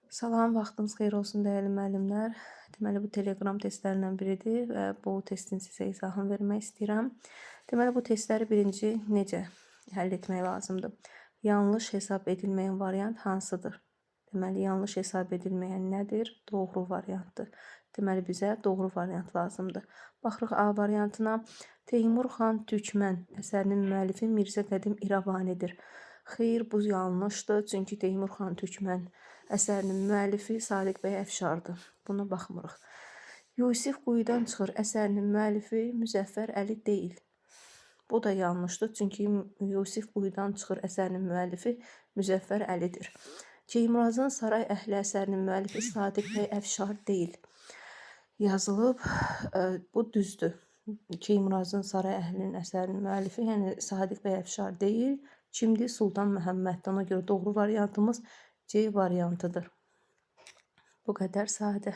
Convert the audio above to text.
Salam, vaxtınız xeyir olsun dəyərli müəllimlər. Deməli, bu Telegram testlərindən biridir və bu testin sizə izahını vermək istəyirəm. Deməli, bu testləri birinci necə həll etmək lazımdır? Yanlış hesab edilməyən variant hansıdır? Deməli, yanlış hesab edilməyən nədir? Doğru variantdır. Deməli, bizə doğru variant lazımdır. Baxırıq A variantına. Teymur xan Türkmən əsərinin müəllifi Mirzə Qədim İrəvanidir. Xeyr, bu yanlışdır. Çünki Teymur xan Türkmən əsərinin müəllifi Sadiq bəy Əfşardır. Buna baxmırıq. Yusif Quyudan çıxır əsərinin müəllifi Müzəffər Əli deyil. Bu da yanlışdır. Çünki Yusif Quyudan çıxır əsərinin müəllifi Müzəffər Əlidir. Ceymurazın Saray Əhli əsərinin müəllifi Sadiq bəy Əfşar deyil. Yazılıb, bu düzdür. Ceymurazın Saray Əhlinin əsərinin müəllifi, yəni Sadiq bəy Əfşar deyil. Kimdir? Sultan Məhəmməddir. Ona görə doğru variantımız C variantıdır. Bu qədər sadə.